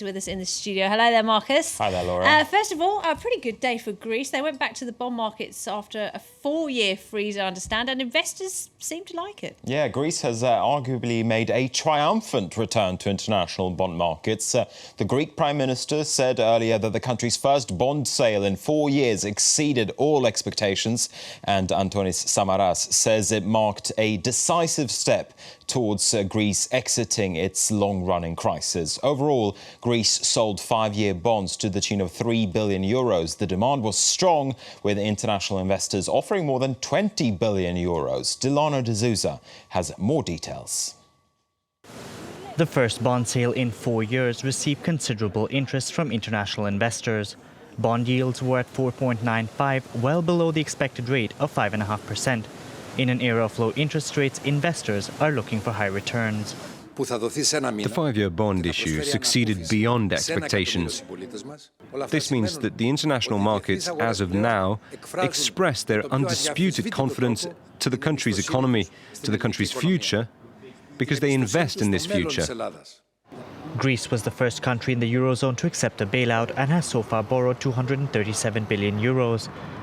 With us in the studio. Hello there, Marcus. Hi there, Laura. First of all, a pretty good day for Greece. They went back to the bond markets after a 4-year freeze, I understand, and investors seem to like it. Yeah, Greece has arguably made a triumphant return to international bond markets. The Greek Prime Minister said earlier that the country's first bond sale in 4 years exceeded all expectations, and Antonis Samaras says it marked a decisive step towards Greece exiting its long-running crisis. Overall, Greece sold 5-year bonds to the tune of €3 billion. The demand was strong, with international investors offering more than €20 billion. Delano D'Souza has more details. The first bond sale in 4 years received considerable interest from international investors. Bond yields were at 4.95, well below the expected rate of 5.5%. In an era of low interest rates, investors are looking for high returns. The 5-year bond issue succeeded beyond expectations. This means that the international markets, as of now, express their undisputed confidence to the country's economy, to the country's future, because they invest in this future. Greece was the first country in the Eurozone to accept a bailout and has so far borrowed €237 billion.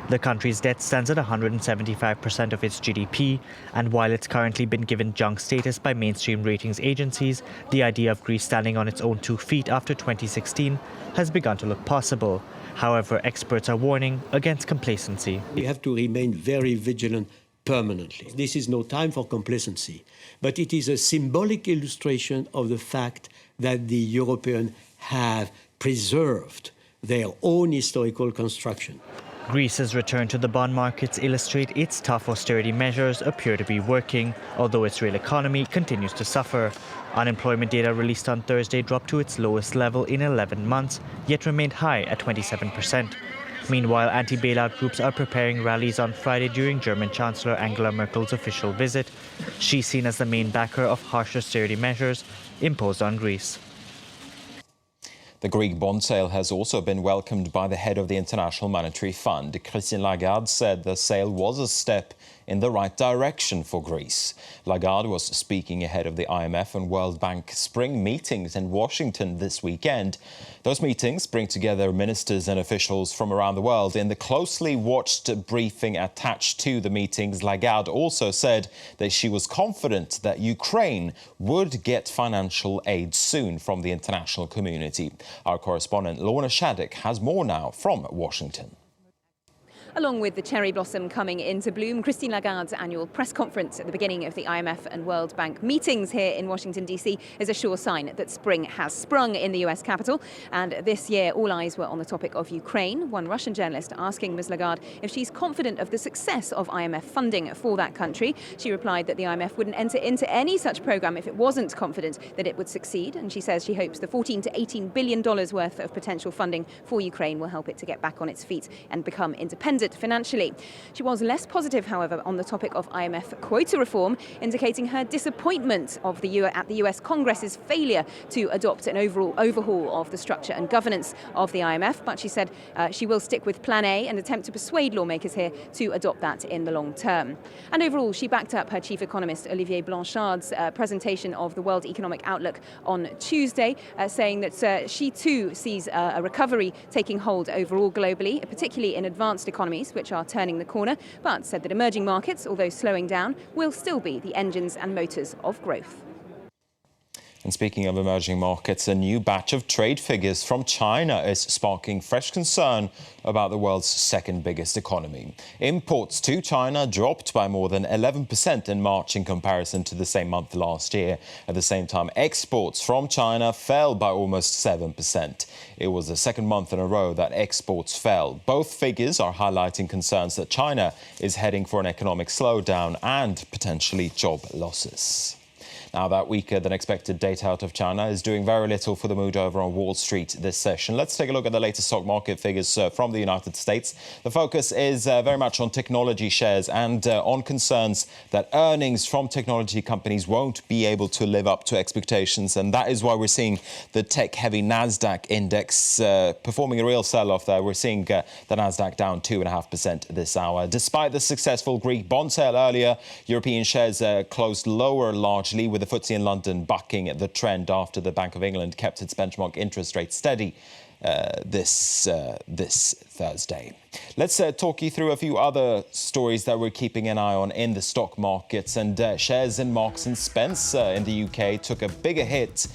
The country's debt stands at 175% of its GDP, and while it's currently been given junk status by mainstream ratings agencies, the idea of Greece standing on its own 2 feet after 2016 has begun to look possible. However, experts are warning against complacency. We have to remain very vigilant permanently. This is no time for complacency, but it is a symbolic illustration of the fact that the Europeans have preserved their own historical construction. Greece's return to the bond markets illustrate its tough austerity measures appear to be working, although its real economy continues to suffer. Unemployment data released on Thursday dropped to its lowest level in 11 months, yet remained high at 27%. Meanwhile, anti-bailout groups are preparing rallies on Friday during German Chancellor Angela Merkel's official visit. She's seen as the main backer of harsh austerity measures imposed on Greece. The Greek bond sale has also been welcomed by the head of the International Monetary Fund. Christine Lagarde said the sale was a step in the right direction for Greece. Lagarde was speaking ahead of the IMF and World Bank spring meetings in Washington this weekend. Those meetings bring together ministers and officials from around the world. In the closely watched briefing attached to the meetings, Lagarde also said that she was confident that Ukraine would get financial aid soon from the international community. Our correspondent Lorna Shattuck has more now from Washington. Along with the cherry blossom coming into bloom, Christine Lagarde's annual press conference at the beginning of the IMF and World Bank meetings here in Washington, D.C. is a sure sign that spring has sprung in the US capital. And this year, all eyes were on the topic of Ukraine. One Russian journalist asking Ms. Lagarde if she's confident of the success of IMF funding for that country. She replied that the IMF wouldn't enter into any such program if it wasn't confident that it would succeed. And she says she hopes the $14 to $18 billion worth of potential funding for Ukraine will help it to get back on its feet and become independent financially. She was less positive, however, on the topic of IMF quota reform, indicating her disappointment at the US Congress's failure to adopt an overall overhaul of the structure and governance of the IMF. But she said she will stick with Plan A and attempt to persuade lawmakers here to adopt that in the long term. And overall, she backed up her chief economist, Olivier Blanchard's presentation of the World Economic Outlook on Tuesday, saying that she too sees a recovery taking hold overall globally, particularly in advanced economies, which are turning the corner, but said that emerging markets, although slowing down, will still be the engines and motors of growth. And speaking of emerging markets, a new batch of trade figures from China is sparking fresh concern about the world's second biggest economy. Imports to China dropped by more than 11% in March in comparison to the same month last year. At the same time, exports from China fell by almost 7%. It was the second month in a row that exports fell. Both figures are highlighting concerns that China is heading for an economic slowdown and potentially job losses. Now, that weaker than expected data out of China is doing very little for the mood over on Wall Street this session. Let's take a look at the latest stock market figures from the United States. The focus is very much on technology shares and on concerns that earnings from technology companies won't be able to live up to expectations. And that is why we're seeing the tech-heavy NASDAQ index performing a real sell-off there. We're seeing the NASDAQ down 2.5% this hour. Despite the successful Greek bond sale earlier, European shares closed lower largely, with with the FTSE in London bucking the trend after the Bank of England kept its benchmark interest rate steady this Thursday. Let's talk you through a few other stories that we're keeping an eye on in the stock markets. And shares in Marks and Spencer in the UK took a big hit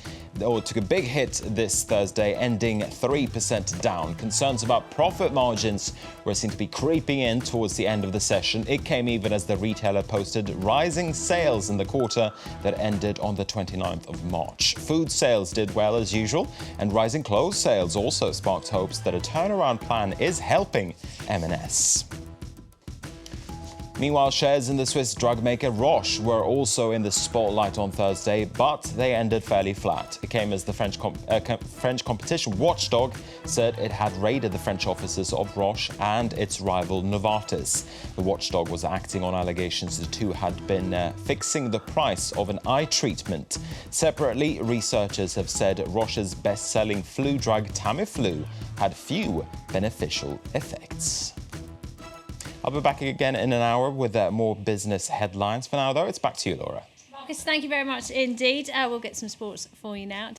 this Thursday, ending 3% down. Concerns about profit margins were seen to be creeping in towards the end of the session. It came even as the retailer posted rising sales in the quarter that ended on the 29th of March. Food sales did well as usual, and rising clothes sales also sparked hopes that a turnaround plan is helping M&S. Meanwhile, shares in the Swiss drug maker Roche were also in the spotlight on Thursday, but they ended fairly flat. It came as the French competition watchdog said it had raided the French offices of Roche and its rival Novartis. The watchdog was acting on allegations the two had been fixing the price of an eye treatment. Separately, researchers have said Roche's best-selling flu drug Tamiflu had few beneficial effects. I'll be back again in an hour with more business headlines. For now, though, it's back to you, Laura. Marcus, thank you very much indeed. We'll get some sports for you now.